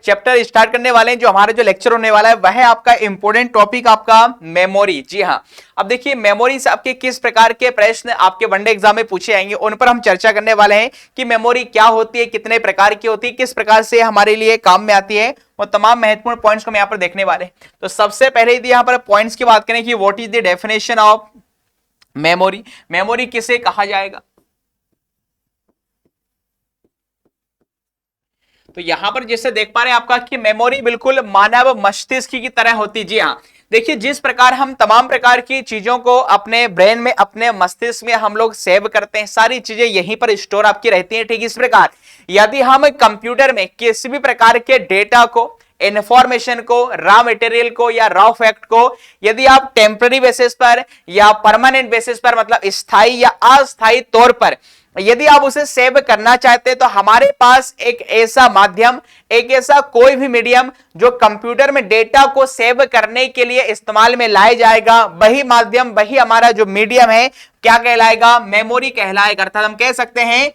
Chapter start करने वाले हैं, जो हमारा जो लेक्चर होने वाला है वह है आपका इंपॉर्टेंट टॉपिक आपका मेमोरी। जी हाँ, अब देखिए मेमोरी से आपके किस प्रकार के प्रश्न आपके वनडे एग्जाम में पूछे जाएंगे उन पर हम चर्चा करने वाले हैं कि मेमोरी क्या होती है, कितने प्रकार की होती है, किस प्रकार से हमारे लिए काम में आती है, वो तमाम महत्वपूर्ण पॉइंट्स को हम यहाँ पर देखने वाले हैं। तो सबसे पहले यदि यहाँ पर पॉइंट्स की बात करें कि what is the definition of memory, memory किसे कहा जाएगा, तो यहां पर जैसे देख पा रहे हैं आपका कि मेमोरी बिल्कुल मानव मस्तिष्क की तरह होती है। जी हाँ, देखिए जिस प्रकार हम तमाम प्रकार की चीजों को अपने ब्रेन में, अपने मस्तिष्क में हम लोग सेव करते हैं, सारी चीजें यहीं पर स्टोर आपकी रहती हैं, ठीक इस प्रकार यदि हम कंप्यूटर में किसी भी प्रकार के डेटा को, इंफॉर्मेशन को, रॉ मटेरियल को या रॉ फैक्ट को यदि आप टेम्पररी बेसिस पर या परमानेंट बेसिस पर, मतलब स्थायी या अस्थायी तौर पर यदि आप उसे सेव करना चाहते हैं, तो हमारे पास एक ऐसा माध्यम, एक ऐसा कोई भी मीडियम जो कंप्यूटर में डेटा को सेव करने के लिए इस्तेमाल में लाया जाएगा, वही माध्यम, वही हमारा जो मीडियम है क्या कहलाएगा, मेमोरी कहलाएगा। अर्थात हम कह सकते हैं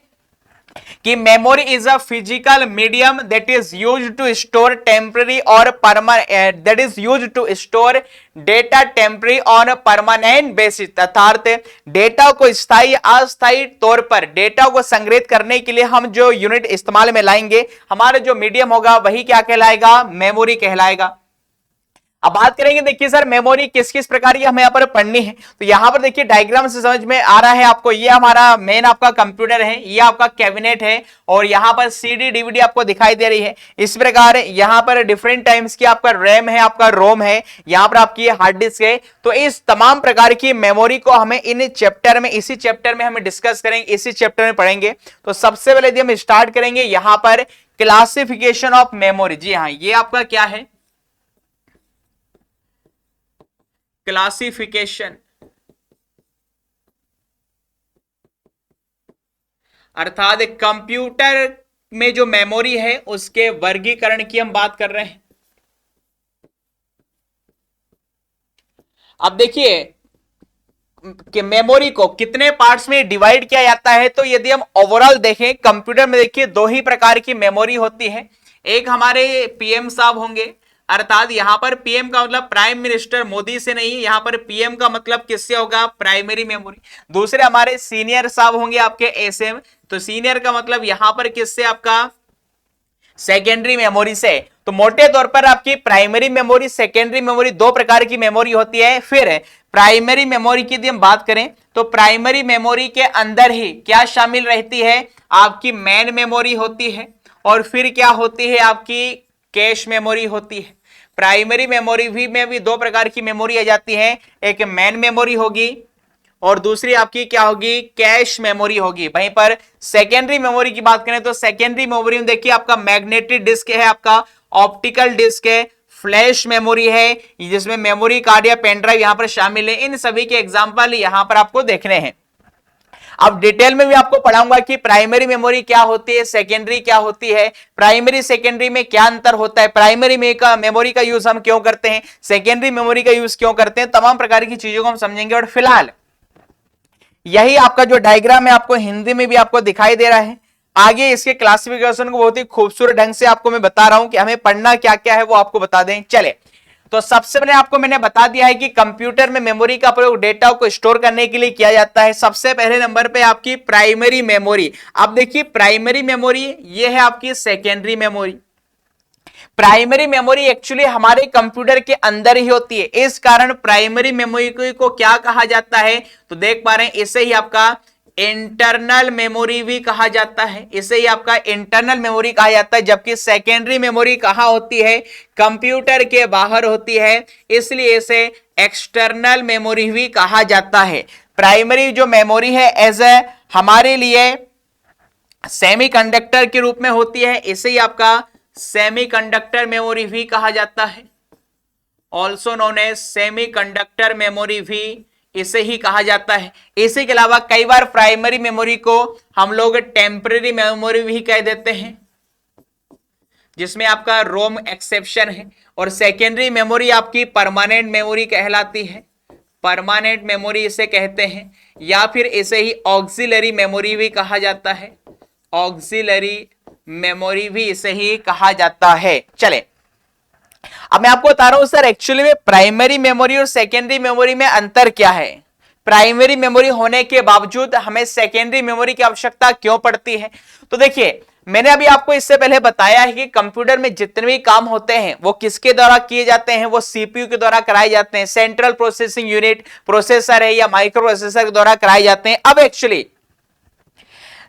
कि memory is a physical medium that is used to store temporary और that is used to store data temporary on permanent basis, अर्थात डेटा को स्थायी अस्थायी तौर पर डेटा को संग्रहित करने के लिए हम जो यूनिट इस्तेमाल में लाएंगे, हमारा जो मीडियम होगा वही क्या कहलाएगा, मेमोरी कहलाएगा। अब बात करेंगे, देखिए सर मेमोरी किस किस प्रकार की हमें यहाँ पर पढ़नी है, तो यहाँ पर देखिए डायग्राम से समझ में आ रहा है आपको, ये हमारा मेन आपका कंप्यूटर है, ये आपका कैबिनेट है और यहाँ पर सीडी डीवीडी आपको दिखाई दे रही है। इस प्रकार यहाँ पर डिफरेंट टाइम्स की आपका रैम है, आपका रोम है, यहाँ पर आपकी हार्ड डिस्क है। तो इस तमाम प्रकार की मेमोरी को हमें इन चैप्टर में, इसी चैप्टर में हमें डिस्कस करेंगे, इसी चैप्टर में पढ़ेंगे। तो सबसे पहले यदि हम स्टार्ट करेंगे यहाँ पर क्लासिफिकेशन ऑफ मेमोरी। जी हाँ, ये आपका क्या है, क्लासिफिकेशन, अर्थात कंप्यूटर में जो मेमोरी है उसके वर्गीकरण की हम बात कर रहे हैं। अब देखिए कि मेमोरी को कितने पार्ट्स में डिवाइड किया जाता है, तो यदि हम ओवरऑल देखें कंप्यूटर में, देखिए दो ही प्रकार की मेमोरी होती है। एक हमारे पीएम साहब होंगे, अर्थात यहां पर पीएम का मतलब प्राइम मिनिस्टर मोदी से नहीं, यहां पर पीएम का मतलब किससे होगा, प्राइमरी मेमोरी। दूसरे हमारे सीनियर साहब होंगे आपके एसएम, तो सीनियर का मतलब यहां पर किससे, आपका सेकेंडरी मेमोरी से। तो मोटे तौर पर आपकी प्राइमरी मेमोरी, सेकेंडरी मेमोरी, दो प्रकार की मेमोरी होती है। फिर प्राइमरी मेमोरी की यदि हम बात करें तो प्राइमरी मेमोरी के अंदर ही क्या शामिल रहती है, आपकी मेन मेमोरी होती है और फिर क्या होती है, आपकी कैश मेमोरी होती है। प्राइमरी मेमोरी भी में भी दो प्रकार की मेमोरी आ जाती है, एक मेन मेमोरी होगी और दूसरी आपकी क्या होगी, कैश मेमोरी होगी। वहीं पर सेकेंडरी मेमोरी की बात करें तो सेकेंडरी मेमोरी में देखिए आपका मैग्नेटिक डिस्क है, आपका ऑप्टिकल डिस्क है, फ्लैश मेमोरी है, जिसमें मेमोरी कार्ड या पेन ड्राइव यहां पर शामिल है। इन सभी के एग्जांपल यहां पर आपको देखने हैं। अब डिटेल में भी आपको पढ़ाऊंगा कि प्राइमरी मेमोरी क्या होती है, सेकेंडरी क्या होती है, प्राइमरी सेकेंडरी में क्या अंतर होता है, प्राइमरी में का मेमोरी का यूज हम क्यों करते हैं, सेकेंडरी मेमोरी का यूज क्यों करते हैं, तमाम प्रकार की चीजों को हम समझेंगे। और फिलहाल यही आपका जो डायग्राम है आपको हिंदी में भी आपको दिखाई दे रहा है। आगे इसके क्लासिफिकेशन को बहुत ही खूबसूरत ढंग से आपको मैं बता रहा हूं कि हमें पढ़ना क्या क्या है, वो आपको बता दें। चले, तो सबसे पहले आपको मैंने बता दिया है कि कंप्यूटर में मेमोरी का प्रयोग डेटा को स्टोर करने के लिए किया जाता है। सबसे पहले नंबर पे आपकी प्राइमरी मेमोरी। अब देखिए प्राइमरी मेमोरी ये है आपकी secondary memory. Primary memory actually हमारे कंप्यूटर के अंदर ही होती है, इस कारण प्राइमरी मेमोरी को क्या कहा जाता है, तो देख पा रहे हैं इसे ही आपका इंटरनल मेमोरी भी कहा जाता है, इसे ही आपका इंटरनल मेमोरी कहा जाता है। जबकि सेकेंडरी मेमोरी कहां होती है, कंप्यूटर के बाहर होती है, इसलिए इसे एक्सटर्नल मेमोरी भी कहा जाता है। प्राइमरी जो मेमोरी है एज ए हमारे लिए सेमीकंडक्टर के रूप में होती है, इसे ही आपका सेमीकंडक्टर मेमोरी भी कहा जाता है, also known as semiconductor memory भी इसे ही कहा जाता है। इसी के अलावा कई बार प्राइमरी मेमोरी को हम लोग टेम्पररी मेमोरी भी कह देते हैं, जिसमें आपका रोम एक्सेप्शन है। और सेकेंडरी मेमोरी आपकी परमानेंट मेमोरी कहलाती है, परमानेंट मेमोरी इसे कहते हैं, या फिर इसे ही ऑक्सिलरी मेमोरी भी कहा जाता है, ऑक्सिलरी मेमोरी भी इसे ही कहा जाता है। चले अब मैं आपको बता रहा हूं सर एक्चुअली में प्राइमरी मेमोरी और सेकेंडरी मेमोरी में अंतर क्या है, प्राइमरी मेमोरी होने के बावजूद हमें सेकेंडरी मेमोरी की आवश्यकता क्यों पड़ती है। तो देखिए मैंने अभी आपको इससे पहले बताया है कि कंप्यूटर में जितने भी काम होते हैं वो किसके द्वारा किए जाते हैं, वो सीपीयू के द्वारा कराए जाते हैं, सेंट्रल प्रोसेसिंग यूनिट प्रोसेसर है या माइक्रो प्रोसेसर के द्वारा कराए जाते हैं। अब एक्चुअली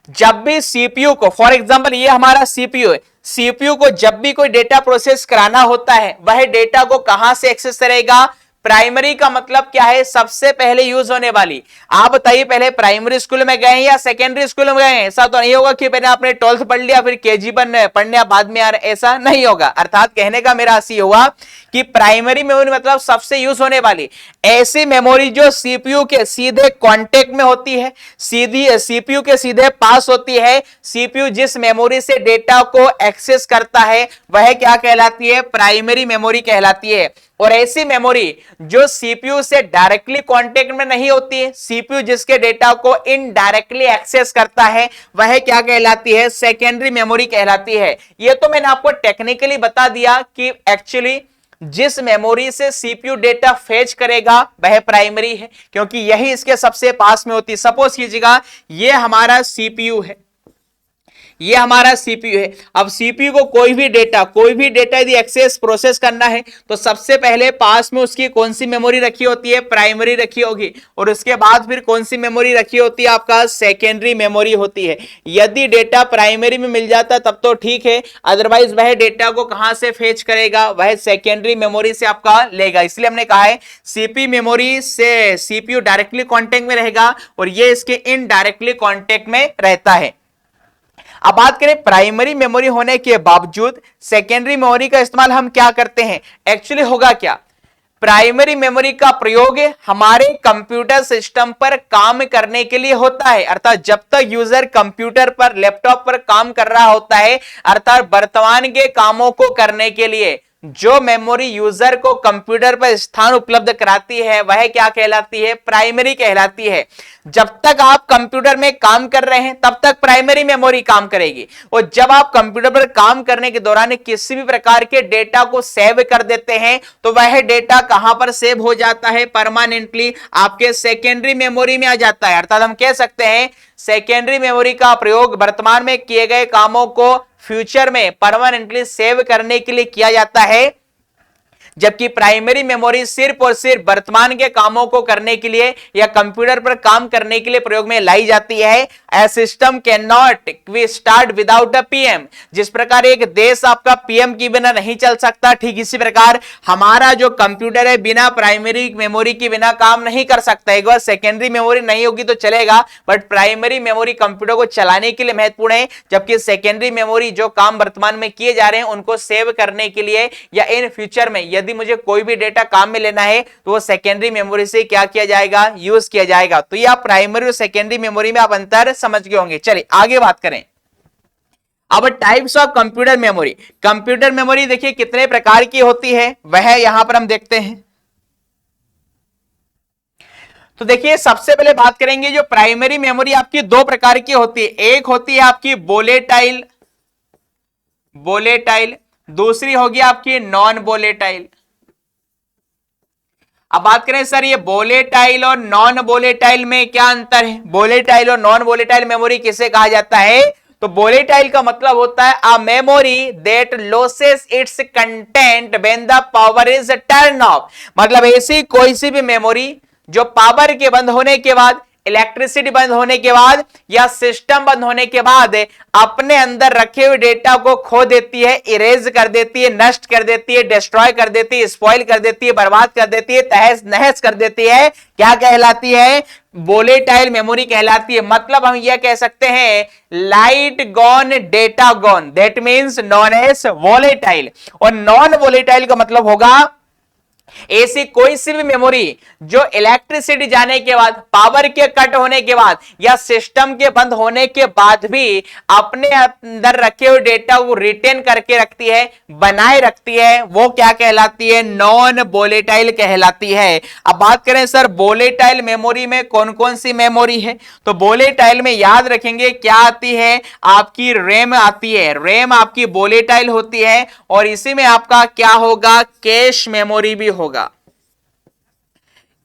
जब भी सीपीयू को, फॉर एग्जांपल ये हमारा सीपीयू है, सीपीयू को जब भी कोई डेटा प्रोसेस कराना होता है वह डेटा को कहां से एक्सेस करेगा, प्राइमरी का मतलब क्या है, सबसे पहले यूज होने वाली। आप बताइए पहले प्राइमरी स्कूल में गए हैं या सेकेंडरी स्कूल में गए हैं, ऐसा तो नहीं होगा कि पहले आपने 12th पढ़ लिया फिर केजी पढ़ने बाद में आ रहे, ऐसा नहीं होगा। अर्थात कहने का मेरा ऐसी हुआ कि प्राइमरी मेमोरी मतलब सबसे यूज होने वाली ऐसी मेमोरी जो सीपीयू के सीधे कांटेक्ट में होती है, सीधी सीपीयू के सीधे पास होती है। सीपीयू जिस मेमोरी से डेटा को एक्सेस करता है वह क्या कहलाती है, प्राइमरी मेमोरी कहलाती है। और ऐसी मेमोरी जो सीपीयू से डायरेक्टली कांटेक्ट में नहीं होती है, सीपीयू जिसके डेटा को इनडायरेक्टली एक्सेस करता है वह क्या कहलाती है, सेकेंडरी मेमोरी कहलाती है। यह तो मैंने आपको टेक्निकली बता दिया कि एक्चुअली जिस मेमोरी से सीपीयू डेटा फेच करेगा वह प्राइमरी है, क्योंकि यही इसके सबसे पास में होती है। सपोज कीजिएगा ये हमारा सीपीयू है, ये हमारा सीपीयू है। अब सीपीयू को कोई भी डेटा यदि एक्सेस प्रोसेस करना है तो सबसे पहले पास में उसकी कौन सी मेमोरी रखी होती है, प्राइमरी रखी होगी, और उसके बाद फिर कौन सी मेमोरी रखी होती है, आपका सेकेंडरी मेमोरी होती है। यदि डेटा प्राइमरी में मिल जाता तब तो ठीक है, अदरवाइज वह डेटा को कहां से फेच करेगा, वह सेकेंडरी मेमोरी से आपका लेगा। इसलिए हमने कहा है सीपी मेमोरी से सीपीयू डायरेक्टली कांटेक्ट में रहेगा और ये इसके इनडायरेक्टली कांटेक्ट में रहता है। अब बात करें प्राइमरी मेमोरी होने के बावजूद सेकेंडरी मेमोरी का इस्तेमाल हम क्या करते हैं, एक्चुअली होगा क्या, प्राइमरी मेमोरी का प्रयोग हमारे कंप्यूटर सिस्टम पर काम करने के लिए होता है। अर्थात जब तक यूजर कंप्यूटर पर, लैपटॉप पर काम कर रहा होता है, अर्थात वर्तमान के कामों को करने के लिए जो मेमोरी यूजर को कंप्यूटर पर स्थान उपलब्ध कराती है वह क्या कहलाती है, प्राइमरी कहलाती है। जब तक आप कंप्यूटर में काम कर रहे हैं तब तक प्राइमरी मेमोरी काम करेगी, और जब आप कंप्यूटर पर काम करने के दौरान किसी भी प्रकार के डेटा को सेव कर देते हैं तो वह डेटा कहां पर सेव हो जाता है, परमानेंटली आपके सेकेंडरी मेमोरी में आ जाता है। अर्थात हम कह सकते हैं सेकेंडरी मेमोरी का प्रयोग वर्तमान में किए गए कामों को फ्यूचर में परमानेंटली सेव करने के लिए किया जाता है, जबकि प्राइमरी मेमोरी सिर्फ और सिर्फ वर्तमान के कामों को करने के लिए या कंप्यूटर पर काम करने के लिए प्रयोग में लाई जाती है। A system can not start without a PM. जिस प्रकार एक देश आपका पीएम के बिना नहीं चल सकता, ठीक इसी प्रकार हमारा जो कंप्यूटर है बिना प्राइमरी मेमोरी के बिना काम नहीं कर सकता। एक बार सेकेंडरी मेमोरी नहीं होगी तो चलेगा, बट प्राइमरी मेमोरी कंप्यूटर को चलाने के लिए महत्वपूर्ण है, जबकि सेकेंडरी मेमोरी जो काम वर्तमान में किए जा रहे हैं उनको सेव करने के लिए या इन फ्यूचर में यदि मुझे कोई भी डेटा काम में लेना है तो वो सेकेंडरी मेमोरी से क्या किया जाएगा, यूज किया जाएगा। तो ये आप प्राइमरी और सेकेंडरी मेमोरी में आप अंतर समझ गए होंगे। चलिए आगे बात करें। अब types of computer memory. Computer memory देखिए कितने प्रकार की होती है वह यहां पर हम देखते हैं। तो देखिए सबसे पहले बात करेंगे जो प्राइमरी मेमोरी आपकी दो प्रकार की होती है। एक होती है आपकी वोलेटाइल, दूसरी होगी आपकी नॉन वोलेटाइल। अब बात करें सर ये वोलेटाइल और नॉन वोलेटाइल में क्या अंतर है, वोलेटाइल और नॉन वोलेटाइल मेमोरी किसे कहा जाता है। तो वोलेटाइल का मतलब होता है a memory that losses it's content when the power is turn off. मतलब ऐसी कोई सी भी मेमोरी जो पावर के बंद होने के बाद, इलेक्ट्रिसिटी बंद होने के बाद या सिस्टम बंद होने के बाद अपने अंदर रखे हुए डेटा को खो देती है, इरेज कर देती है, नष्ट कर देती है, डिस्ट्रॉय कर देती है, स्पॉइल कर देती है, बर्बाद कर देती है, तहस नहस कर देती है, क्या कहलाती है, वोलेटाइल मेमोरी कहलाती है। मतलब हम यह कह सकते हैं light gone data gone, that means known as volatile. और नॉन वोलेटाइल का मतलब होगा ऐसी कोई सी भी मेमोरी जो इलेक्ट्रिसिटी जाने के बाद, पावर के कट होने के बाद या सिस्टम के बंद होने के बाद भी अपने अंदर रखे हुए डेटा को रिटेन करके रखती है, बनाए रखती है, वो क्या कहलाती है? नॉन वोलेटाइल कहलाती है। अब बात करें सर वोलेटाइल मेमोरी में कौन कौन सी मेमोरी है, तो वोलेटाइल में याद रखेंगे क्या आती है? आपकी रैम आती है। रैम आपकी वोलेटाइल होती है और इसी में आपका क्या होगा? कैश मेमोरी भी होगा।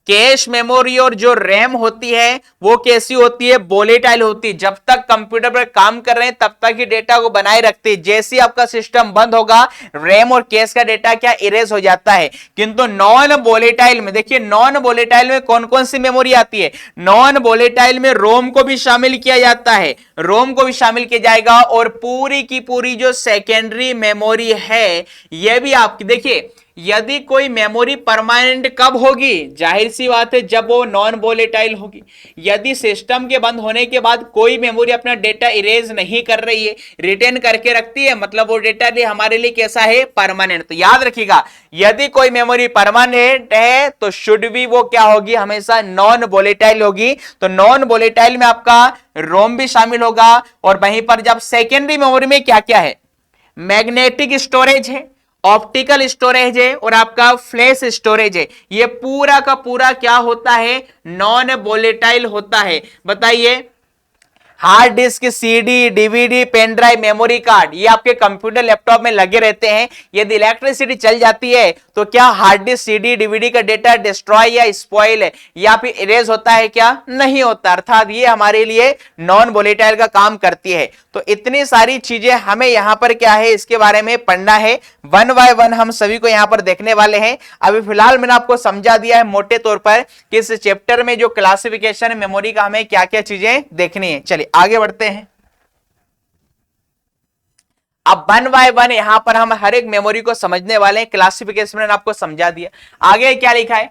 कैश मेमोरी और जो रैम होती है वो कैसी होती है? वोलेटाइल होती है। जब तक कंप्यूटर पर काम कर रहे हैं तब तक ही डेटा को बनाए रखती है। जैसे ही आपका सिस्टम बंद होगा रैम और कैश का डेटा क्या इरेज हो जाता है। किंतु नॉन वोलेटाइल में देखिए, नॉन वोलेटाइल में कौन कौन सी मेमोरी आती है? नॉन वोलेटाइल में रोम को भी शामिल किया जाता है, रोम को भी शामिल किया जाएगा और पूरी की पूरी जो सेकेंडरी मेमोरी है यह भी आपकी। देखिए यदि कोई मेमोरी परमानेंट कब होगी? जाहिर सी बात है जब वो नॉन वोलेटाइल होगी। यदि सिस्टम के बंद होने के बाद कोई मेमोरी अपना डेटा इरेज नहीं कर रही है, रिटेन करके रखती है, मतलब वो डेटा हमारे लिए कैसा है? परमानेंट। तो याद रखिएगा यदि कोई मेमोरी परमानेंट है तो शुड भी वो क्या होगी? हमेशा नॉन वोलेटाइल होगी। तो नॉन वोलेटाइल में आपका रोम भी शामिल होगा और वहीं पर जब सेकेंडरी मेमोरी में क्या क्या है? मैग्नेटिक स्टोरेज है, ऑप्टिकल स्टोरेज है और आपका फ्लैश स्टोरेज है। ये पूरा का पूरा क्या होता है? नॉन वोलेटाइल होता है। बताइए, hard disk, CD, DVD, pen drive, memory card, ये आपके कंप्यूटर लैपटॉप में लगे रहते हैं। यदि इलेक्ट्रिसिटी चल जाती है तो क्या हार्ड डिस्क, सीडी, डीवीडी का डेटा डिस्ट्रॉय या स्पॉइल है या फिर इरेज होता है? क्या नहीं होता। अर्थात ये हमारे लिए नॉन वोलेटाइल का काम करती है। तो इतनी सारी चीजें हमें यहां पर क्या है इसके बारे में पढ़ना है, वन बाय वन हम सभी को यहां पर देखने वाले हैं। अभी फिलहाल मैंने आपको समझा दिया है मोटे तौर पर कि इस चैप्टर में जो क्लासिफिकेशन मेमोरी का हमें क्या क्या चीजें देखनी है। चलिए आगे बढ़ते हैं। अब वन बाय वन यहां पर हम हर एक मेमोरी को समझने वाले हैं। क्लासिफिकेशन मैंने आपको समझा दिया। आगे क्या लिखा है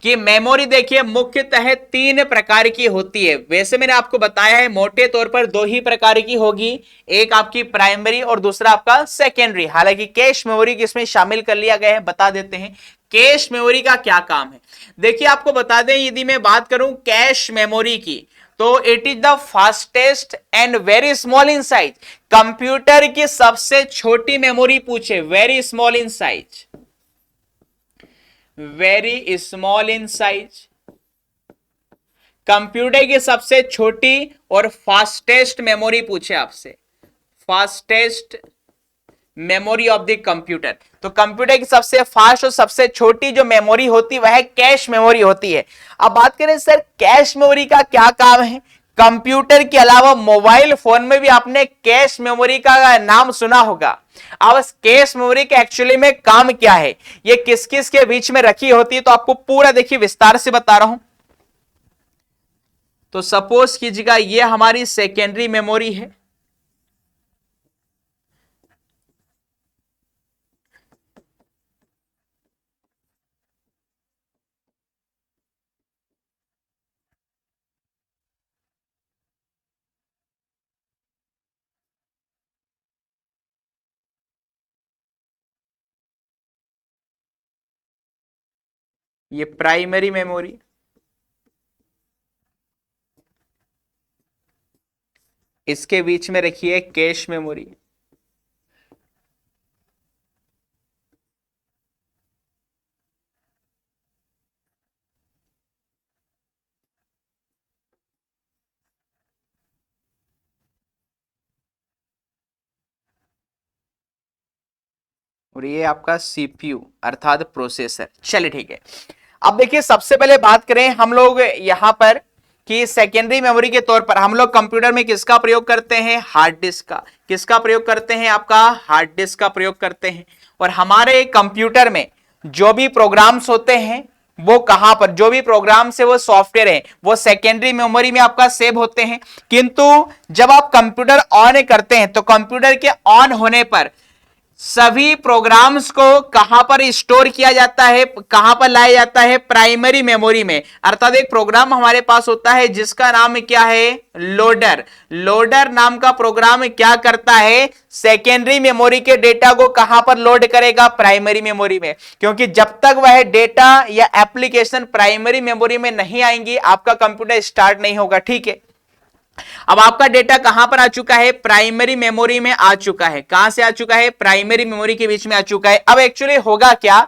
कि मेमोरी देखिए मुख्यतः 3 प्रकार की होती है। वैसे मैंने आपको बताया है मोटे तौर पर 2 ही प्रकार की होगी, एक आपकी प्राइमरी और दूसरा आपका सेकेंडरी। हालांकि कैश मेमोरी किसमें शामिल कर लिया गया है बता देते हैं। कैश मेमोरी का क्या काम है देखिए आपको बता दें। यदि मैं बात करूं कैश मेमोरी की तो it is the fastest and very small in size. Computer की सबसे छोटी मेमोरी पूछे, very small in size, very small in size. Computer की सबसे छोटी और फास्टेस्ट मेमोरी पूछे आपसे, fastest memory of the computer. तो कंप्यूटर की सबसे फास्ट और सबसे छोटी जो मेमोरी होती है वह कैश मेमोरी होती है। अब बात करें सर कैश मेमोरी का क्या काम है। कंप्यूटर के अलावा मोबाइल फोन में भी आपने कैश मेमोरी का नाम सुना होगा। अब कैश मेमोरी का एक्चुअली में काम क्या है, ये किस किस के बीच में रखी होती है, तो आपको पूरा देखिए विस्तार से बता रहा हूं। तो सपोज कीजिएगा ये हमारी सेकेंडरी मेमोरी है, ये प्राइमरी मेमोरी, इसके बीच में रखिए कैश मेमोरी। और ये आपका सीपीयू अर्थात प्रोसेसर। चलिए ठीक है। अब देखिए सबसे पहले बात करें हम लोग यहां पर कि सेकेंडरी मेमोरी के तौर पर हम लोग कंप्यूटर में किसका प्रयोग करते हैं? हार्ड डिस्क का। किसका प्रयोग करते हैं? आपका हार्ड डिस्क का प्रयोग करते हैं। और हमारे कंप्यूटर में जो भी प्रोग्राम्स होते हैं वो कहां पर, जो भी प्रोग्राम से वो सॉफ्टवेयर है वो सेकेंडरी मेमोरी में आपका सेव होते हैं। किंतु जब आप कंप्यूटर ऑन करते हैं तो कंप्यूटर के ऑन होने पर सभी प्रोग्राम्स को कहां पर स्टोर किया जाता है, कहां पर लाया जाता है, प्राइमरी मेमोरी में। अर्थात एक प्रोग्राम हमारे पास होता है जिसका नाम क्या है, लोडर। लोडर नाम का प्रोग्राम क्या करता है, सेकेंडरी मेमोरी के डेटा को कहां पर लोड करेगा, प्राइमरी मेमोरी में। क्योंकि जब तक वह डेटा या एप्लीकेशन प्राइमरी मेमोरी में नहीं आएंगी आपका कंप्यूटर स्टार्ट नहीं होगा। ठीक है, अब आपका डेटा कहां पर आ चुका है, प्राइमरी मेमोरी में आ चुका है। कहां से आ चुका है, प्राइमरी मेमोरी के बीच में आ चुका है। अब एक्चुअली होगा क्या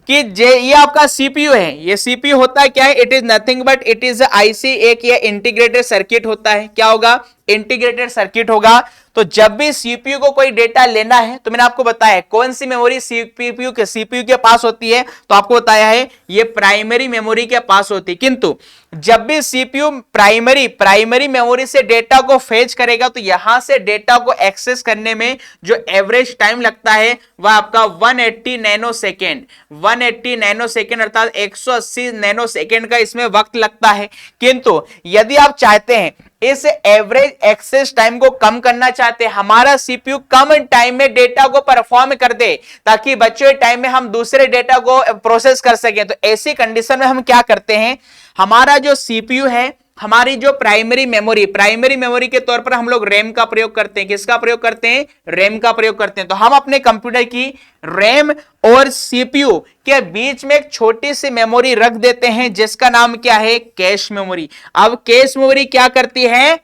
कि ये आपका सीपीयू है, ये सीपीयू होता है क्या है, it is nothing but it is IC, एक ये इंटीग्रेटेड सर्किट होता है। क्या होगा, इंटीग्रेटेड सर्किट होगा। तो जब भी सीपीयू को कोई डेटा लेना है, तो मैंने आपको बताया कौन सी मेमोरी सीपीयू के पास होती है, तो आपको बताया है ये प्राइमरी मेमोरी के पास होती है। किंतु जब भी सीपीयू प्राइमरी मेमोरी से डेटा को फेच करेगा, तो यहां से डेटा को एक्सेस करने में जो एवरेज टाइम लगता है वह आपका 180 नैनो सेकेंड, 180 नैनो सेकेंड अर्थात 180 नैनो सेकेंड का इसमें वक्त लगता है। किंतु यदि आप चाहते हैं इस एवरेज एक्सेस टाइम को कम करना चाहते हैं, हमारा सीपीयू कम टाइम में डेटा को परफॉर्म कर दे ताकि बचे हुए टाइम में हम दूसरे डेटा को प्रोसेस कर सकें, तो ऐसी कंडीशन में हम क्या करते हैं, हमारा जो सीपीयू है, हमारी जो प्राइमरी मेमोरी के तौर पर हम लोग रैम का प्रयोग करते हैं। किसका प्रयोग करते हैं, रैम का प्रयोग करते हैं। तो हम अपने कंप्यूटर की रैम और सीपीयू के बीच में एक छोटी सी मेमोरी रख देते हैं जिसका नाम क्या है, कैश मेमोरी। अब कैश मेमोरी क्या करती है,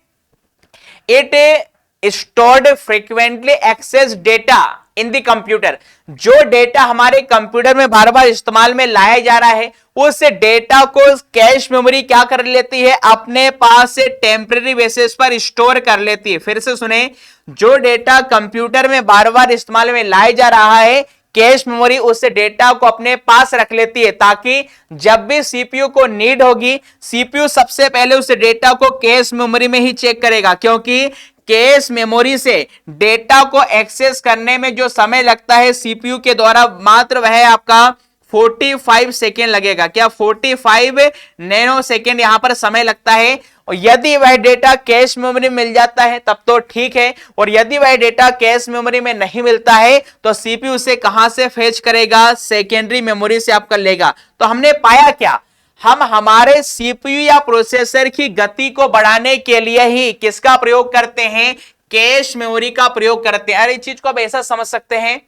it stored frequently access data in the computer. जो डेटा हमारे कंप्यूटर में बार बार इस्तेमाल में लाया जा रहा है, उस डेटा को कैश मेमोरी क्या कर लेती है, अपने पास से टेम्परेरी बेसिस पर स्टोर कर लेती है। फिर से सुने, जो डेटा कंप्यूटर में बार बार इस्तेमाल में लाया जा रहा है, कैश मेमोरी उस डेटा को अपने पास रख लेती है ताकि जब भी सीपीयू को नीड होगी, सीपीयू सबसे पहले उस डेटा को कैश मेमोरी में ही चेक करेगा। क्योंकि कैश मेमोरी से डेटा को एक्सेस करने में जो समय लगता है सीपीयू के द्वारा, मात्र वह आपका 45 सेकेंड लगेगा। क्या 45 नैनो सेकेंड यहां पर समय लगता है। और यदि वह डेटा कैश मेमोरी में मिल जाता है तब तो ठीक है, और यदि वह डेटा कैश मेमोरी में नहीं मिलता है तो सीपीयू उसे कहां से फेच करेगा, सेकेंडरी मेमोरी से आपका लेगा। तो हमने पाया क्या, हम हमारे सीपीयू या प्रोसेसर की गति को बढ़ाने के लिए ही किसका प्रयोग करते हैं, कैश मेमोरी का प्रयोग करते हैं। अरे इस चीज को आप ऐसा समझ सकते हैं,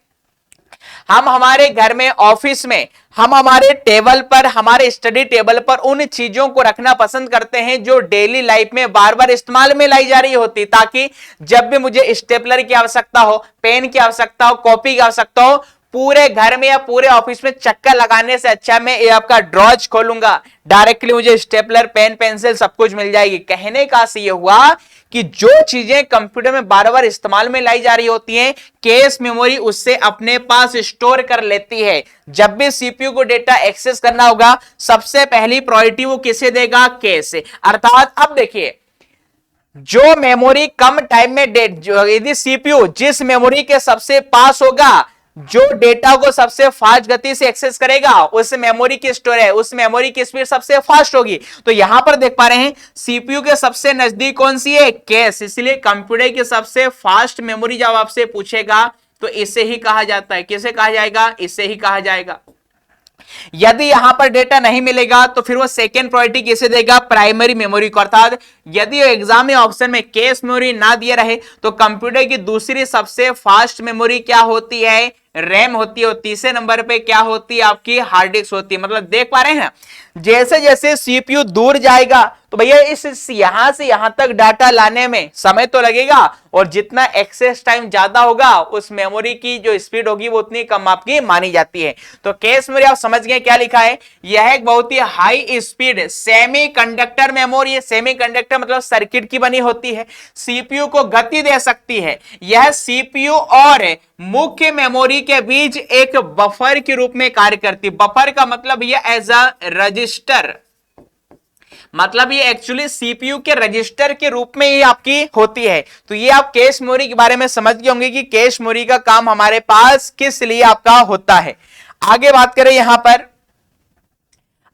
हम हमारे घर में, ऑफिस में, हम हमारे टेबल पर, हमारे स्टडी टेबल पर उन चीजों को रखना पसंद करते हैं जो डेली लाइफ में बार बार इस्तेमाल में लाई जा रही होती, ताकि जब भी मुझे स्टेपलर की आवश्यकता हो, पेन की आवश्यकता हो, कॉपी की आवश्यकता हो, पूरे घर में या पूरे ऑफिस में चक्कर लगाने से अच्छा मैं ये आपका ड्रॉज खोलूंगा, डायरेक्टली मुझे स्टेपलर, पेन, पेंसिल सब कुछ मिल जाएगी। कहने का ये हुआ कि जो चीजें कंप्यूटर में बार बार इस्तेमाल में लाई जा रही होती हैं, कैश मेमोरी उससे अपने पास स्टोर कर लेती है। जब भी सीपीयू को डेटा एक्सेस करना होगा, सबसे पहली प्रायोरिटी वो किसे देगा, कैश से। अर्थात अब देखिए, जो मेमोरी कम टाइम में यदि सीपीयू जिस मेमोरी के सबसे पास होगा, जो डेटा को सबसे फास्ट गति से एक्सेस करेगा, उस मेमोरी की स्टोर है, उस मेमोरी की स्पीड सबसे फास्ट होगी। तो यहां पर देख पा रहे हैं सीपीयू के सबसे नजदीक कौन सी है, कैश। इसलिए कंप्यूटर की सबसे फास्ट मेमोरी जब आपसे पूछेगा तो इसे ही कहा जाता है, किसे कहा जाएगा, इसे ही कहा जाएगा। यदि यहां पर डेटा नहीं मिलेगा तो फिर वो सेकेंड प्रायोरिटी किसे देगा, प्राइमरी मेमोरी को। अर्थात यदि एग्जाम में ऑप्शन में कैश मेमोरी ना दिया रहे तो कंप्यूटर की दूसरी सबसे फास्ट मेमोरी क्या होती है, रैम होती है, और तीसरे नंबर पे क्या होती है, आपकी हार्ड डिस्क होती है। मतलब देख पा रहे हैं, जैसे जैसे सीपीयू दूर जाएगा तो भैया इस यहां से यहां तक डाटा लाने में समय तो लगेगा, और जितना एक्सेस टाइम ज्यादा होगा उस मेमोरी की जो स्पीड होगी वो उतनी कम आपकी मानी जाती है। तो कैश मेमोरी आप समझ गए क्या लिखा है, यह एक बहुत ही हाई स्पीड सेमीकंडक्टर मेमोरी है। सेमीकंडक्टर मतलब सर्किट की बनी होती है, सीपीयू को गति दे सकती है। यह सीपीयू और मुख्य मेमोरी के बीच एक बफर के रूप में कार्य करती है। बफर का मतलब यह एज अ रजिस्टर, मतलब ये एक्चुअली सीपीयू के रजिस्टर के रूप में ही आपकी होती है। तो ये आप कैश मेमोरी के बारे में समझ गए होंगे कि कैश मेमोरी का काम हमारे पास किस लिए आपका होता है। आगे बात करें यहां पर,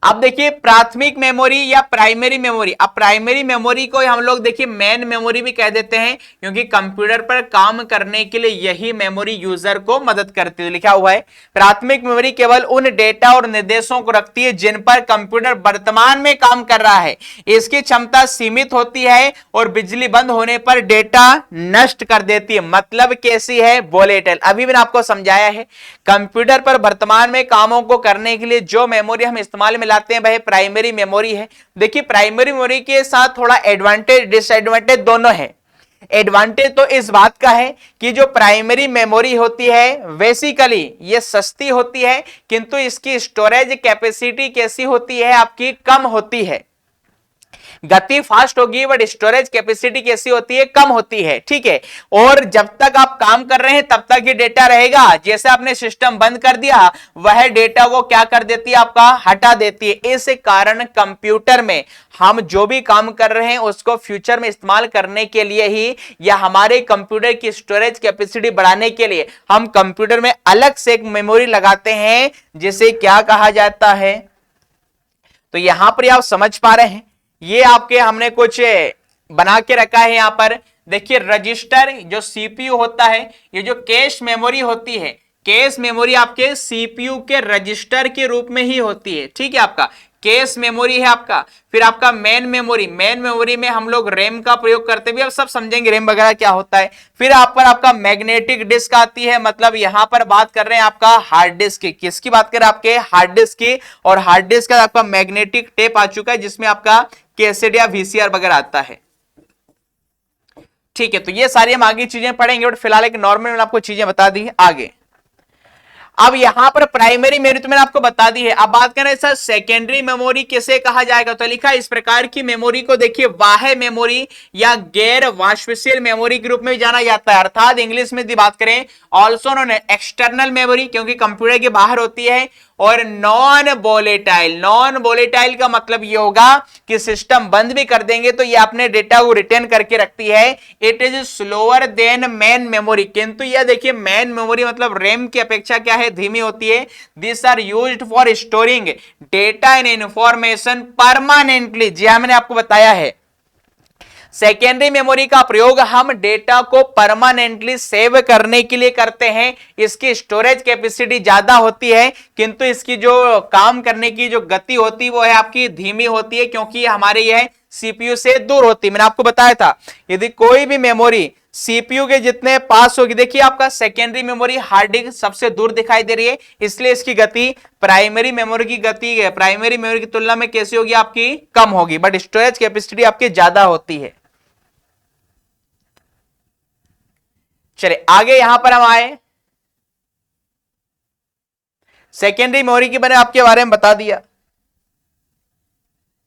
अब देखिए प्राथमिक मेमोरी या प्राइमरी मेमोरी, अब प्राइमरी मेमोरी को हम लोग देखिए मेन मेमोरी भी कह देते हैं, क्योंकि कंप्यूटर पर काम करने के लिए यही मेमोरी यूजर को मदद करती है। लिखा हुआ है प्राथमिक मेमोरी केवल उन डेटा और निर्देशों को रखती है जिन पर कंप्यूटर वर्तमान में काम कर रहा है। इसकी क्षमता सीमित होती है और बिजली बंद होने पर डेटा नष्ट कर देती है। मतलब कैसी है? वोलेटाइल। अभी मैंने आपको समझाया है कंप्यूटर पर वर्तमान में कामों को करने के लिए जो मेमोरी हम इस्तेमाल में लाते हैं वह प्राइमरी मेमोरी है। देखिए प्राइमरी मेमोरी के साथ थोड़ा एडवांटेज डिसएडवांटेज दोनों है। एडवांटेज तो इस बात का है कि जो प्राइमरी मेमोरी होती है बेसिकली ये सस्ती होती है, किंतु इसकी स्टोरेज कैपेसिटी कैसी होती है? आपकी कम होती है। गति फास्ट होगी बट स्टोरेज कैपेसिटी कैसी होती है? कम होती है। ठीक है, और जब तक आप काम कर रहे हैं तब तक ये डेटा रहेगा। जैसे आपने सिस्टम बंद कर दिया वह डेटा को क्या कर देती है? आपका हटा देती है। इस कारण कंप्यूटर में हम जो भी काम कर रहे हैं उसको फ्यूचर में इस्तेमाल करने के लिए ही या हमारे कंप्यूटर की स्टोरेज कैपेसिटी बढ़ाने के लिए हम कंप्यूटर में अलग से एक मेमोरी लगाते हैं जिसे क्या कहा जाता है। तो यहां पर आप समझ पा रहे हैं, ये आपके हमने कुछ बना के रखा है। यहां पर देखिए रजिस्टर जो सीपीयू होता है, ये जो कैश मेमोरी होती है, कैश मेमोरी आपके सीपीयू के रजिस्टर के रूप में ही होती है। ठीक है, आपका कैश मेमोरी है आपका। फिर आपका मेन मेमोरी, मेन मेमोरी में हम लोग रैम का प्रयोग करते हुए अब सब समझेंगे रैम वगैरह क्या होता है। फिर आप पर आपका मैग्नेटिक डिस्क आती है, मतलब यहां पर बात कर रहे हैं आपका हार्ड डिस्क की। किसकी बात कर रहे हैं? आपके हार्ड डिस्क की। और हार्ड डिस्क का आपका मैग्नेटिक टेप आ चुका है जिसमें आपका कैसेट या वीसीआर वगैरह आता है। ठीक है, तो ये सारी हम आगे चीजें पढ़ेंगे बट फिलहाल एक नॉर्मल मैंने आपको चीजें बता दी है आगे। अब यहां पर प्राइमरी मेमोरी तो मैंने आपको बता दी है। अब बात करें सर सेकेंडरी मेमोरी किसे कहा जाएगा, तो लिखा इस प्रकार की मेमोरी को देखिए बाह्य मेमोरी या गैर वाष्पशील मेमोरी के रूप में जाना जाता है। अर्थात इंग्लिश में बात करें ऑल्सो नोन एक्सटर्नल मेमोरी, क्योंकि कंप्यूटर के बाहर होती है। और नॉन वोलेटाइल, नॉन वोलेटाइल का मतलब ये होगा कि सिस्टम बंद भी कर देंगे तो ये अपने डेटा को रिटेन करके रखती है। It is slower then main memory, किंतु यह देखिए मेन मेमोरी मतलब रैम की अपेक्षा क्या है? धीमी होती है। This are used for storing data and information permanently. जी हाँ, मैंने आपको बताया है सेकेंडरी मेमोरी का प्रयोग हम डेटा को परमानेंटली सेव करने के लिए करते हैं। इसकी स्टोरेज कैपेसिटी ज्यादा होती है, किंतु इसकी जो काम करने की जो गति होती है वो है आपकी धीमी होती है, क्योंकि हमारे यह सीपीयू से दूर होती है। मैंने आपको बताया था यदि कोई भी मेमोरी सीपीयू के जितने पास होगी, देखिए आपका सेकेंडरी मेमोरी हार्ड डिस्क सबसे दूर दिखाई दे रही है, इसलिए इसकी गति प्राइमरी मेमोरी की गति है प्राइमरी मेमोरी की तुलना में कैसी होगी? आपकी कम होगी, बट स्टोरेज कैपेसिटी आपकी ज्यादा होती है। चलिए आगे यहां पर हम आए, सेकेंडरी मेमोरी के मैंने आपके बारे में बता दिया।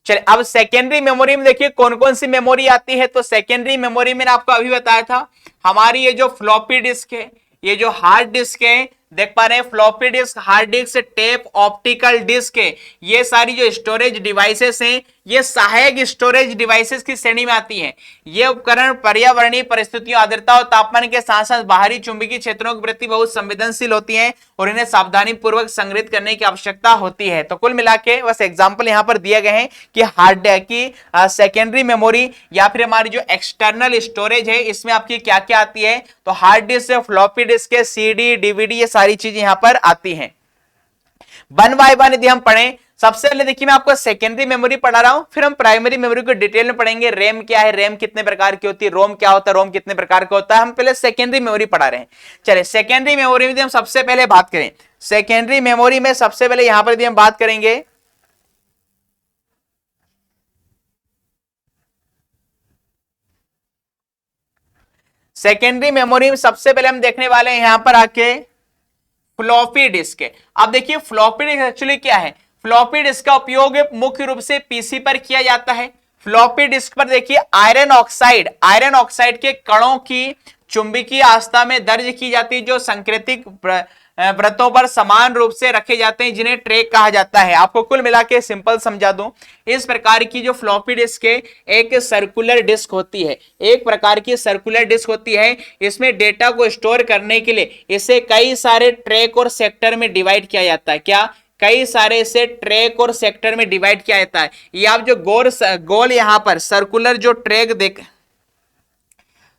चलिए अब सेकेंडरी मेमोरी में देखिए कौन कौन सी मेमोरी आती है। तो सेकेंडरी मेमोरी में आपको अभी बताया था हमारी ये जो फ्लॉपी डिस्क है, ये जो हार्ड डिस्क है, देख पा रहे हैं floppy disk, hard disk, tape, optical disk है, ये सारी जो स्टोरेज डिवाइसेस हैं ये सहायक स्टोरेज डिवाइसेस की श्रेणी में आती हैं। ये उपकरण पर्यावरणीय परिस्थितियों, आर्द्रता और तापमान के साथ साथ बाहरी चुंबकीय क्षेत्रों के प्रति बहुत संवेदनशील होती हैं और इन्हें सावधानी पूर्वक संग्रहित करने की आवश्यकता होती है। तो कुल मिला के बस एग्जाम्पल यहाँ पर दिए गए हैं कि हार्ड की सेकेंडरी मेमोरी या फिर हमारी जो एक्सटर्नल स्टोरेज है इसमें आपकी क्या क्या आती है। तो hard disk, floppy disk, CD, DVD, ये सारी चीजें यहाँ पर आती हैं। वन बाय वन यदि हम पढ़ें, सबसे पहले देखिए मैं आपको सेकेंडरी मेमोरी पढ़ा रहा हूं, फिर हम प्राइमरी मेमोरी को डिटेल में पढ़ेंगे। रैम क्या है, रैम कितने प्रकार की होती है, रोम क्या होता है, रोम कितने प्रकार का होता है। हम पहले सेकेंडरी मेमोरी पढ़ा रहे हैं। चलिए सेकेंडरी मेमोरी में हम सबसे पहले बात करें, सेकेंडरी मेमोरी में सबसे पहले यहां पर हम बात करेंगे सेकेंडरी मेमोरी में सबसे पहले हम देखने वाले हैं यहां पर आके फ्लॉपी डिस्क है। अब देखिए फ्लॉपी डिस्क एक्चुअली क्या है। फ्लॉपी डिस्क का उपयोग मुख्य रूप से पीसी पर किया जाता है। फ्लॉपी डिस्क पर देखिए आयरन ऑक्साइड के कणों की चुंबकीय आस्था में दर्ज की जाती है, जो संकृतिक व्रतों पर समान रूप से रखे जाते हैं, जिन्हें ट्रैक कहा जाता है। आपको कुल मिला के सिंपल समझा दूं, इस प्रकार की जो फ्लॉपी डिस्क है एक सर्कुलर डिस्क होती है, एक प्रकार की सर्कुलर डिस्क होती है। इसमें डेटा को स्टोर करने के लिए इसे कई सारे ट्रैक और सेक्टर में डिवाइड किया जाता है। क्या कई सारे से ट्रैक और सेक्टर में डिवाइड किया जाता है। ये आप जो गोल यहां पर सर्कुलर जो ट्रैक देख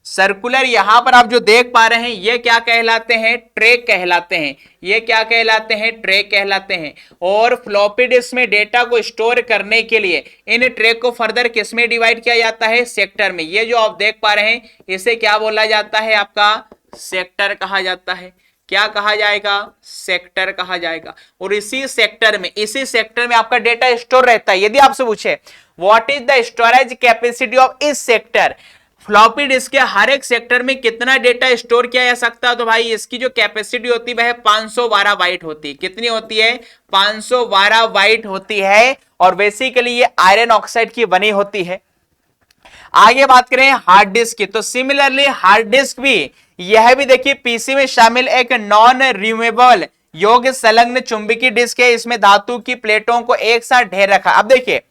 सर्कुलर यहां पर आप जो देख पा रहे हैं ये क्या कहलाते हैं, ट्रैक कहलाते हैं। ये क्या कहलाते हैं, ट्रैक कहलाते हैं। और फ्लॉपी डिस्क में डेटा को स्टोर करने के लिए इन ट्रैक को फर्दर किस में डिवाइड किया जाता है, सेक्टर में। ये जो आप देख पा रहे हैं इसे क्या बोला जाता है, आपका सेक्टर कहा जाता है। क्या कहा जाएगा, सेक्टर कहा जाएगा। और इसी सेक्टर में आपका डेटा स्टोर रहता है। यदि आपसे पूछे what is the storage capacity of इस सेक्टर, फ्लॉपी डिस्क के हर एक सेक्टर में कितना डेटा स्टोर किया जा सकता है, तो भाई इसकी जो कैपेसिटी होती है वह 512 बाइट होती है। कितनी होती है, 512 बाइट होती है। और बेसिकली ये आयरन ऑक्साइड की बनी होती है। आगे बात करें हार्ड डिस्क की, तो सिमिलरली हार्ड डिस्क भी, यह भी देखिए पीसी में शामिल एक नॉन रिमूवेबल योग्य संलग्न चुंबकीय डिस्क है। इसमें धातु की प्लेटों को एक साथ ढेर रखा। अब देखिए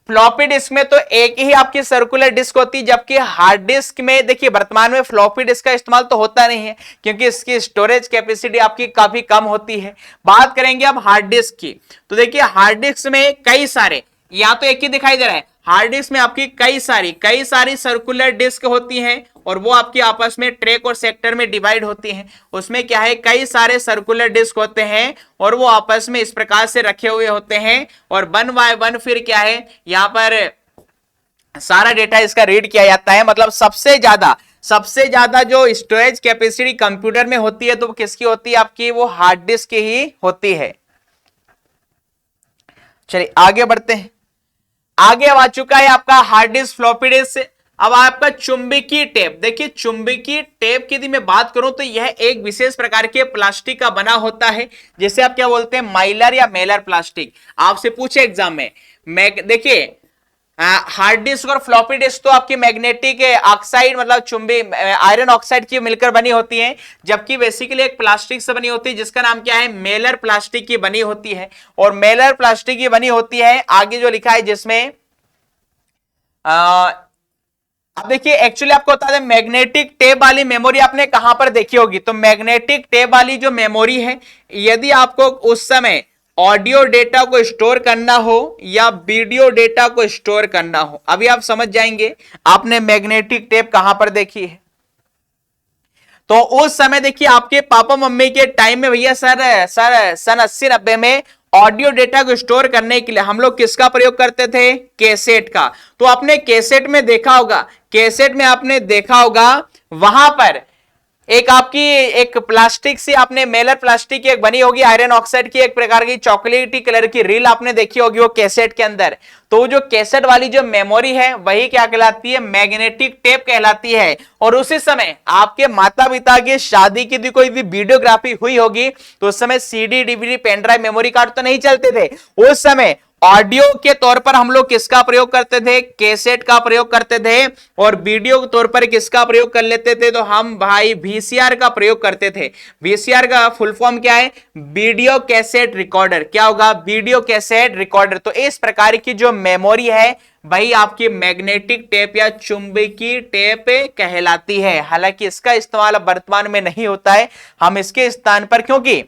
फ्लॉपी डिस्क में तो एक ही आपकी सर्कुलर डिस्क होती है, जबकि हार्ड डिस्क में देखिए वर्तमान में फ्लॉपी डिस्क का इस्तेमाल तो होता नहीं है क्योंकि इसकी स्टोरेज कैपेसिटी आपकी काफी कम होती है। बात करेंगे अब हार्ड डिस्क की, तो देखिए हार्ड डिस्क में कई सारे, या तो एक ही दिखाई दे रहा है, हार्ड डिस्क में आपकी कई सारी सर्कुलर डिस्क होती हैं और वो आपकी आपस में ट्रैक और सेक्टर में डिवाइड होती हैं। उसमें क्या है, कई सारे सर्कुलर डिस्क होते हैं और वो आपस में इस प्रकार से रखे हुए होते हैं और वन बाय वन फिर क्या है, यहां पर सारा डेटा इसका रीड किया जाता है। मतलब सबसे ज्यादा जो स्टोरेज कैपेसिटी कंप्यूटर में होती है तो वो किसकी होती है, आपकी वो हार्ड डिस्क की ही होती है। चलिए आगे बढ़ते हैं। आगे अब आ चुका है आपका हार्ड डिस्क, फ्लॉपी डिस्क। अब आपका चुंबकीय टेप, देखिए चुंबकीय टेप की यदि मैं बात करूं तो यह एक विशेष प्रकार के प्लास्टिक का बना होता है, जिसे आप क्या बोलते हैं, माइलर या मेलर प्लास्टिक। आपसे पूछे एग्जाम में देखिए हार्ड डिस्क और फ्लॉपी डिस्क तो आपकी मैग्नेटिक ऑक्साइड मतलब चुंबी आयरन ऑक्साइड की मिलकर बनी होती है, जबकि बेसिकली एक प्लास्टिक से बनी होती है जिसका नाम क्या है, मेलर प्लास्टिक की बनी होती है। और मेलर प्लास्टिक की बनी होती है, आगे जो लिखा है जिसमें अब देखिए एक्चुअली आपको बता दें मैग्नेटिक टेप वाली मेमोरी आपने कहां पर देखी होगी, तो मैग्नेटिक टेप वाली जो मेमोरी है, यदि आपको उस समय ऑडियो डेटा को स्टोर करना हो या वीडियो डेटा को स्टोर करना हो, अभी आप समझ जाएंगे आपने मैग्नेटिक टेप कहां पर देखी है। तो उस समय देखिए आपके पापा मम्मी के टाइम में भैया सर सन 80-90 में ऑडियो डेटा को स्टोर करने के लिए हम लोग किसका प्रयोग करते थे, कैसेट का। तो आपने कैसेट में देखा होगा वहां पर एक आपकी एक प्लास्टिक से आपने मेलर प्लास्टिक की एक बनी होगी आयरन ऑक्साइड की एक प्रकार की चॉकलेटी कलर की रील आपने देखी होगी वो कैसेट के अंदर। तो जो कैसेट वाली जो मेमोरी है वही क्या कहलाती है, मैग्नेटिक टेप कहलाती है। और उसी समय आपके माता पिता की शादी की कोई भी वीडियोग्राफी हुई होगी तो उस समय CD DVD pen drive memory card तो नहीं चलते थे, उस समय ऑडियो के तौर पर हम लोग किसका प्रयोग करते थे, कैसेट का प्रयोग करते थे। और वीडियो के तौर पर किसका प्रयोग कर लेते थे, तो हम भाई वीसीआर का प्रयोग करते थे। वीसीआर का फुल फॉर्म क्या है, वीडियो कैसेट रिकॉर्डर। क्या होगा, वीडियो कैसेट रिकॉर्डर। तो इस प्रकार की जो मेमोरी है वही आपकी मैग्नेटिक टेप या चुंबकीय टेप कहलाती है। हालांकि इसका इस्तेमाल अब वर्तमान में नहीं होता है, हम इसके स्थान पर, क्योंकि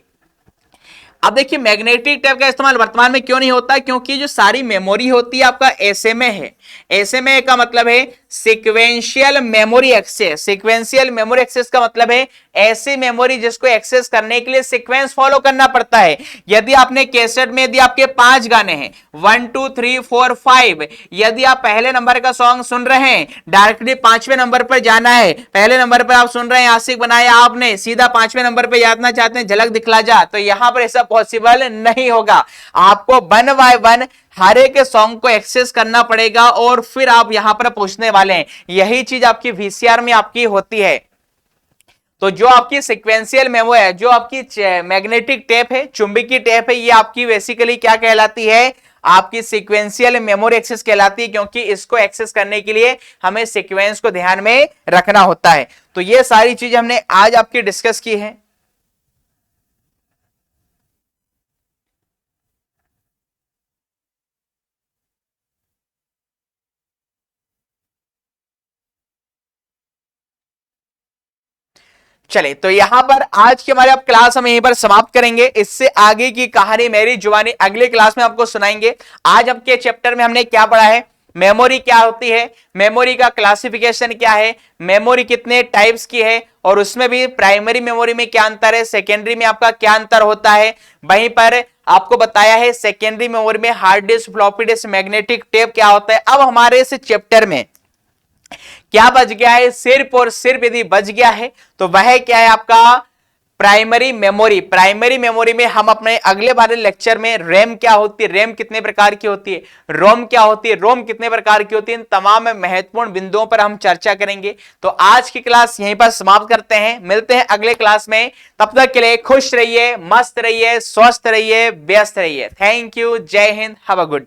अब देखिए मैग्नेटिक टेप का इस्तेमाल वर्तमान में क्यों नहीं होता, क्योंकि जो सारी मेमोरी होती है आपका एसएमए है। एसएमए का मतलब है sequential memory access. Sequential memory access का मतलब है ऐसी मेमोरी जिसको एक्सेस करने के लिए सीक्वेंस फॉलो करना पड़ता है। यदि आपने कैसेट में यदि आपके 5 गाने हैं 1 2 3 4 5, यदि आप पहले नंबर का सॉन्ग सुन रहे हैं डायरेक्टली 5वें नंबर पर जाना है, पहले नंबर पर आप सुन रहे हैं आशिक बनाया आपने, सीधा 5वें नंबर पर जाना चाहते हैं झलक दिखला जा, तो यहां पर ऐसा पॉसिबल नहीं होगा। आपको वन बाय वन हर एक सॉन्ग को एक्सेस करना पड़ेगा और फिर आप यहां पर पहुंचने वाले हैं। यही चीज आपकी वीसीआर में आपकी होती है। तो जो आपकी सिक्वेंशियल मेमोरी है, जो आपकी मैग्नेटिक टेप है, चुंबकीय टेप है, ये आपकी बेसिकली क्या कहलाती है, आपकी सीक्वेंशियल मेमोरी एक्सेस कहलाती है, क्योंकि इसको एक्सेस करने के लिए हमें सीक्वेंस को ध्यान में रखना होता है। तो ये सारी चीज हमने आज आपकी डिस्कस की है। चले तो यहां पर आज की हमारे अब क्लास हम यहीं पर समाप्त करेंगे। इससे आगे की कहानी मेरी जुबानी अगले क्लास में आपको सुनाएंगे। आज आपके चैप्टर में हमने क्या पढ़ा है, मेमोरी क्या होती है, मेमोरी का क्लासिफिकेशन क्या है, मेमोरी कितने टाइप्स की है, और उसमें भी प्राइमरी मेमोरी में क्या अंतर है, सेकेंडरी में आपका क्या अंतर होता है। वहीं पर आपको बताया है सेकेंडरी मेमोरी में hard disk, floppy disk, magnetic tape क्या होता है। अब हमारे इस चैप्टर में क्या बच गया है, सिर्फ और सिर्फ यदि बच गया है तो वह क्या है आपका प्राइमरी मेमोरी। प्राइमरी मेमोरी में हम अपने अगले वाले लेक्चर में रैम क्या होती है, रैम कितने प्रकार की होती है, रोम क्या होती है, रोम कितने प्रकार की होती है, इन तमाम महत्वपूर्ण बिंदुओं पर हम चर्चा करेंगे। तो आज की क्लास यहीं पर समाप्त करते हैं, मिलते हैं अगले क्लास में। तब तक के लिए खुश रहिए, मस्त रहिए, स्वस्थ रहिए, व्यस्त रहिए। थैंक यू, जय हिंद, हैव अ गुड।